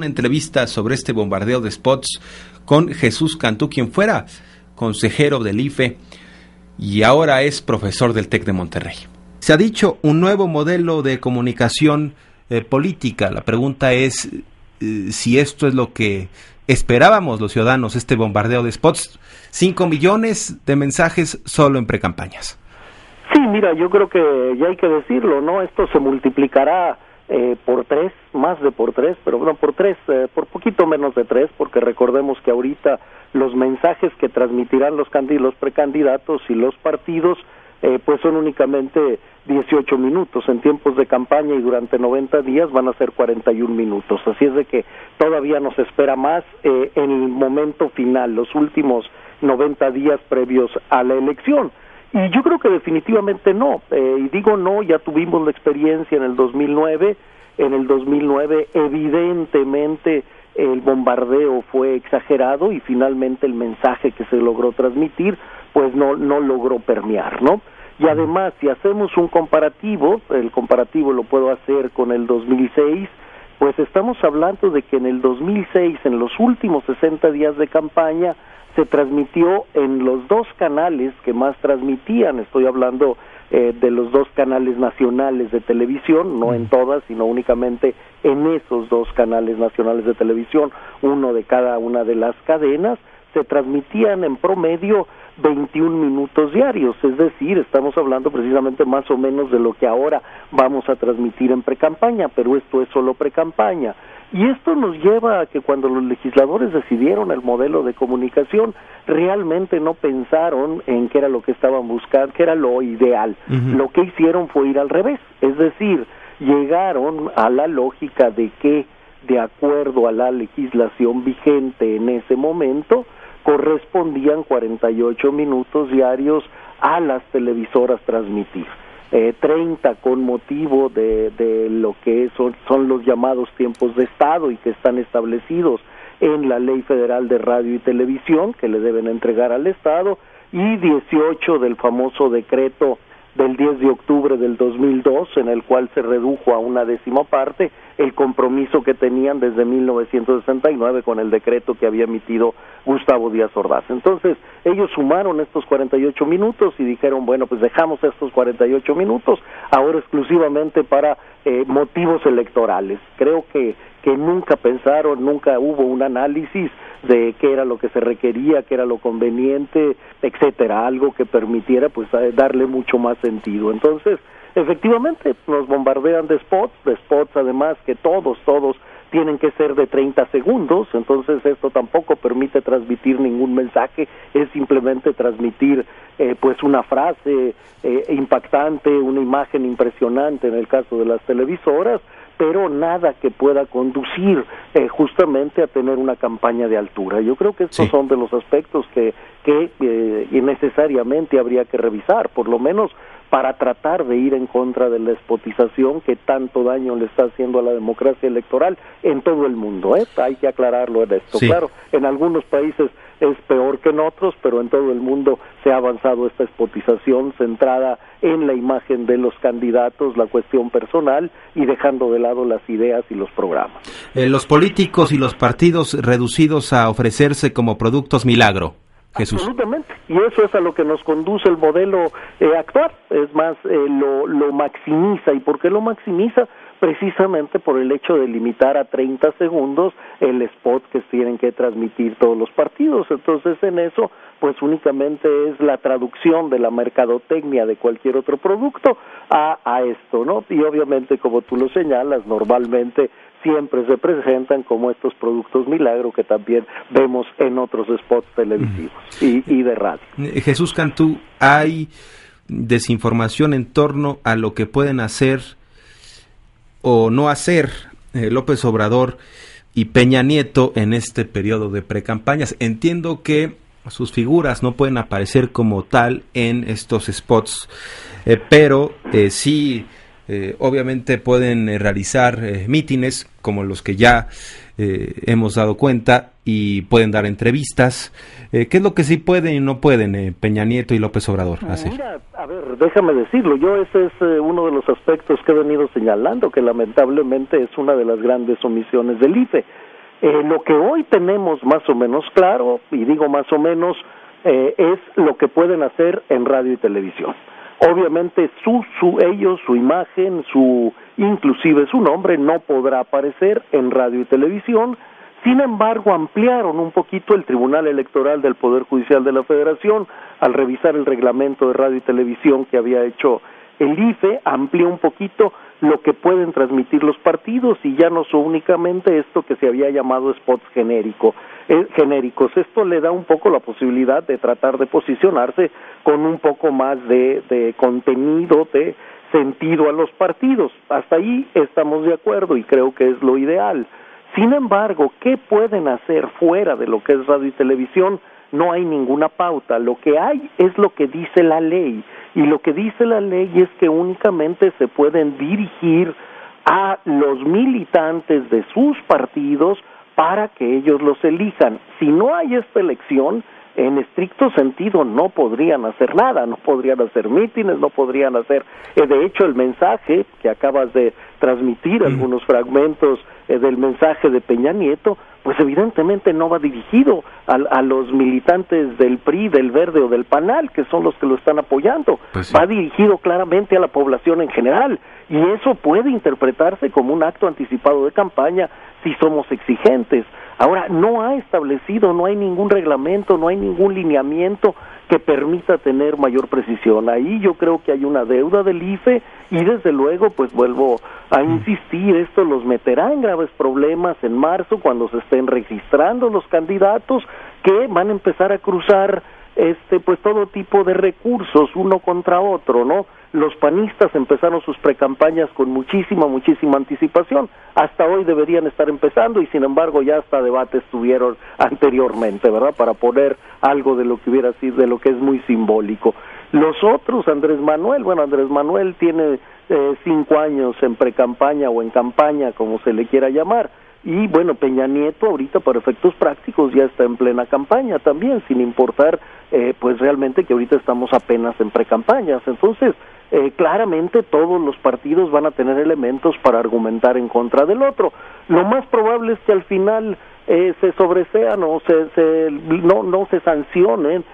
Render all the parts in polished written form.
una entrevista sobre este bombardeo de spots con Jesús Cantú, quien fuera consejero del IFE y ahora es profesor del TEC de Monterrey. Se ha dicho un nuevo modelo de comunicación política. La pregunta es si esto es lo que esperábamos los ciudadanos, este bombardeo de spots. 5 millones de mensajes solo en precampañas. Sí, mira, yo creo que ya hay que decirlo, ¿no? Esto se multiplicará por 3, más de por 3, pero bueno, por 3, por poquito menos de 3, porque recordemos que ahorita los mensajes que transmitirán los precandidatos y los partidos, pues son únicamente 18 minutos. En tiempos de campaña y durante 90 días van a ser 41 minutos. Así es de que todavía nos espera más en el momento final, los últimos 90 días previos a la elección. Y yo creo que definitivamente no. Y digo no, ya tuvimos la experiencia en el 2009. En el 2009 evidentemente el bombardeo fue exagerado y finalmente el mensaje que se logró transmitir pues no logró permear, ¿no? Y además, si hacemos un comparativo, el comparativo lo puedo hacer con el 2006, pues estamos hablando de que en el 2006, en los últimos 60 días de campaña, se transmitió en los 2 canales que más transmitían, estoy hablando de los 2 canales nacionales de televisión, no en todas, sino únicamente en esos 2 canales nacionales de televisión, uno de cada una de las cadenas, se transmitían en promedio 21 minutos diarios, es decir, estamos hablando precisamente más o menos de lo que ahora vamos a transmitir en precampaña, pero esto es solo precampaña. Y esto nos lleva a que cuando los legisladores decidieron el modelo de comunicación, realmente no pensaron en qué era lo que estaban buscando, qué era lo ideal. Lo que hicieron fue ir al revés, es decir, llegaron a la lógica de que, de acuerdo a la legislación vigente en ese momento, correspondían 48 minutos diarios a las televisoras transmitir. 30 con motivo de lo que son los llamados tiempos de Estado y que están establecidos en la Ley Federal de Radio y Televisión, que le deben entregar al Estado, y 18 del famoso decreto del 10 de octubre del 2002, en el cual se redujo a una 10ª parte el compromiso que tenían desde 1969 con el decreto que había emitido Gustavo Díaz Ordaz. Entonces, ellos sumaron estos 48 minutos y dijeron, bueno, pues dejamos estos 48 minutos ahora exclusivamente para motivos electorales. Creo que nunca pensaron, nunca hubo un análisis de qué era lo que se requería, qué era lo conveniente, etcétera, algo que permitiera pues darle mucho más sentido. Entonces, efectivamente, nos bombardean de spots además que todos tienen que ser de 30 segundos, entonces esto tampoco permite transmitir ningún mensaje, es simplemente transmitir pues una frase impactante, una imagen impresionante en el caso de las televisoras, pero nada que pueda conducir justamente a tener una campaña de altura. Yo creo que estos son de los aspectos que necesariamente habría que revisar, por lo menos para tratar de ir en contra de la despotización que tanto daño le está haciendo a la democracia electoral en todo el mundo. Hay que aclararlo en esto. Sí. Claro, en algunos países es peor que en otros, pero en todo el mundo se ha avanzado esta despotización centrada en la imagen de los candidatos, la cuestión personal y dejando de lado las ideas y los programas. Los políticos y los partidos reducidos a ofrecerse como productos milagro. Jesús. Absolutamente, y eso es a lo que nos conduce el modelo actual, es más, lo maximiza. ¿Y por qué lo maximiza? Precisamente por el hecho de limitar a 30 segundos el spot que tienen que transmitir todos los partidos. Entonces, en eso, pues únicamente es la traducción de la mercadotecnia de cualquier otro producto a esto, ¿no? Y obviamente, como tú lo señalas, normalmente siempre se presentan como estos productos milagro que también vemos en otros spots televisivos y de radio. Jesús Cantú, hay desinformación en torno a lo que pueden hacer o no hacer López Obrador y Peña Nieto en este periodo de precampañas. Entiendo que sus figuras no pueden aparecer como tal en estos spots, pero sí obviamente pueden realizar mítines como los que ya hemos dado cuenta y pueden dar entrevistas. ¿Qué es lo que sí pueden y no pueden Peña Nieto y López Obrador hacer? Mira, a ver, déjame decirlo, yo ese es uno de los aspectos que he venido señalando, que lamentablemente es una de las grandes omisiones del IFE. Lo que hoy tenemos más o menos claro, y digo más o menos, es lo que pueden hacer en radio y televisión. Obviamente ellos, su imagen, inclusive su nombre no podrá aparecer en radio y televisión. Sin embargo, ampliaron un poquito el Tribunal Electoral del Poder Judicial de la Federación al revisar el reglamento de radio y televisión que había hecho el IFE, amplió un poquito lo que pueden transmitir los partidos y ya no son únicamente esto que se había llamado spots genéricos. Esto le da un poco la posibilidad de tratar de posicionarse con un poco más de contenido, de sentido a los partidos. Hasta ahí estamos de acuerdo y creo que es lo ideal. Sin embargo, ¿qué pueden hacer fuera de lo que es radio y televisión? No hay ninguna pauta. Lo que hay es lo que dice la ley. Y lo que dice la ley es que únicamente se pueden dirigir a los militantes de sus partidos para que ellos los elijan. Si no hay esta elección, en estricto sentido no podrían hacer nada, no podrían hacer mítines, no podrían hacer... de hecho, el mensaje que acabas de transmitir, algunos fragmentos del mensaje de Peña Nieto, pues evidentemente no va dirigido a los militantes del PRI, del Verde o del PANAL, que son los que lo están apoyando. Pues sí. Va dirigido claramente a la población en general, y eso puede interpretarse como un acto anticipado de campaña si somos exigentes. Ahora, no ha establecido, no hay ningún reglamento, no hay ningún lineamiento que permita tener mayor precisión. Ahí yo creo que hay una deuda del IFE y desde luego, pues vuelvo a insistir, esto los meterá en graves problemas en marzo cuando se estén registrando los candidatos que van a empezar a cruzar pues todo tipo de recursos uno contra otro, ¿no? Los panistas empezaron sus precampañas con muchísima anticipación. Hasta hoy deberían estar empezando y sin embargo ya hasta debates tuvieron anteriormente, ¿verdad? Para poner algo de lo que hubiera sido, de lo que es muy simbólico. Los otros, Andrés Manuel tiene 5 años en precampaña o en campaña, como se le quiera llamar. Y bueno, Peña Nieto ahorita para efectos prácticos ya está en plena campaña también, sin importar pues realmente que ahorita estamos apenas en precampañas. Entonces, claramente todos los partidos van a tener elementos para argumentar en contra del otro. Lo más probable es que al final se sobresean o no se sancionen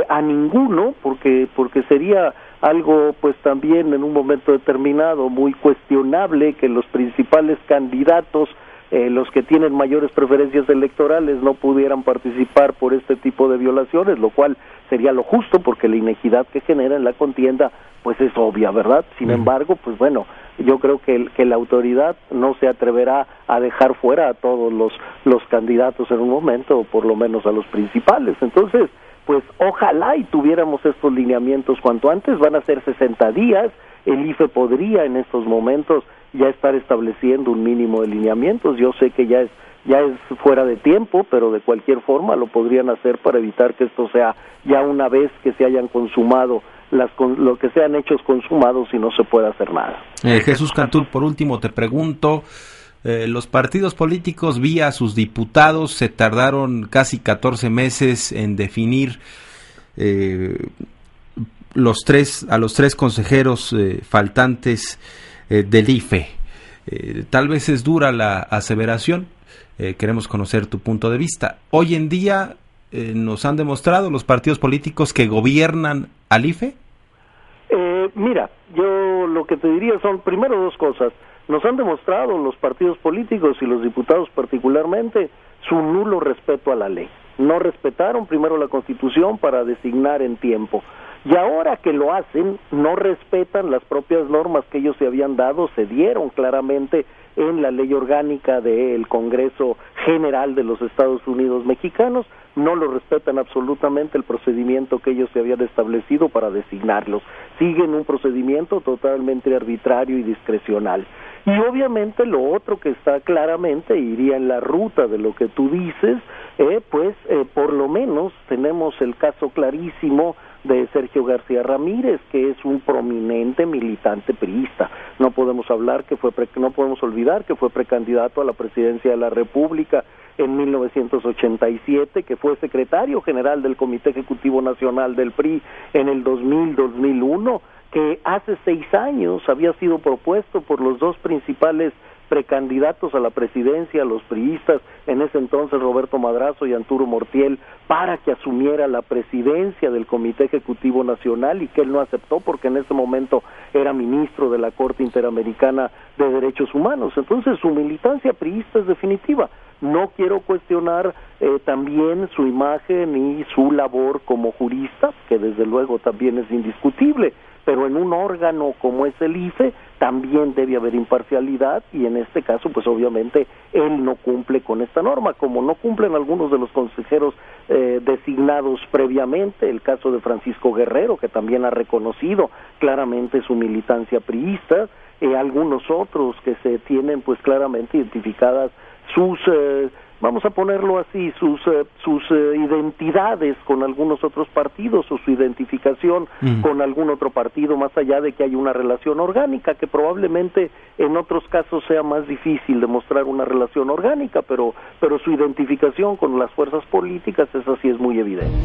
a ninguno, porque sería algo pues también en un momento determinado muy cuestionable que los principales candidatos, los que tienen mayores preferencias electorales, no pudieran participar por este tipo de violaciones, lo cual sería lo justo porque la inequidad que genera en la contienda pues es obvia, ¿verdad? Sin embargo, pues bueno, yo creo que la autoridad no se atreverá a dejar fuera a todos los candidatos en un momento, o por lo menos a los principales. Entonces, pues ojalá y tuviéramos estos lineamientos cuanto antes. Van a ser 60 días, el IFE podría en estos momentos ya estar estableciendo un mínimo de lineamientos. Yo sé que ya es fuera de tiempo, pero de cualquier forma lo podrían hacer para evitar que esto sea ya una vez que se hayan consumado lo que sean hechos consumados y no se pueda hacer nada. Jesús Cantú, por último te pregunto, los partidos políticos vía sus diputados se tardaron casi 14 meses en definir a los tres consejeros faltantes del IFE. Tal vez es dura la aseveración, queremos conocer tu punto de vista. Hoy en día nos han demostrado los partidos políticos que gobiernan al IFE. Mira, yo lo que te diría son primero dos cosas. Nos han demostrado los partidos políticos y los diputados particularmente su nulo respeto a la ley. No respetaron primero la Constitución para designar en tiempo. Y ahora que lo hacen, no respetan las propias normas que ellos se habían dado, se dieron claramente en la ley orgánica del Congreso General de los Estados Unidos Mexicanos, no lo respetan absolutamente el procedimiento que ellos se habían establecido para designarlos. Siguen un procedimiento totalmente arbitrario y discrecional. Y obviamente lo otro que está claramente, iría en la ruta de lo que tú dices, por lo menos tenemos el caso clarísimo de Sergio García Ramírez, que es un prominente militante priista. No podemos olvidar que fue precandidato a la presidencia de la República en 1987, que fue secretario general del Comité Ejecutivo Nacional del PRI en el 2000-2001, que hace 6 años había sido propuesto por los dos principales precandidatos a la presidencia, los priistas, en ese entonces Roberto Madrazo y Arturo Montiel, para que asumiera la presidencia del Comité Ejecutivo Nacional, y que él no aceptó porque en ese momento era ministro de la Corte Interamericana de Derechos Humanos. Entonces su militancia priista es definitiva. No quiero cuestionar también su imagen y su labor como jurista, que desde luego también es indiscutible, pero en un órgano como es el IFE también debe haber imparcialidad, y en este caso pues obviamente él no cumple con esta norma, como no cumplen algunos de los consejeros designados previamente, el caso de Francisco Guerrero, que también ha reconocido claramente su militancia priista, algunos otros que se tienen pues claramente identificadas sus, vamos a ponerlo así, sus identidades con algunos otros partidos, o su identificación con algún otro partido, más allá de que hay una relación orgánica, que probablemente en otros casos sea más difícil demostrar una relación orgánica, pero su identificación con las fuerzas políticas, esa sí es muy evidente.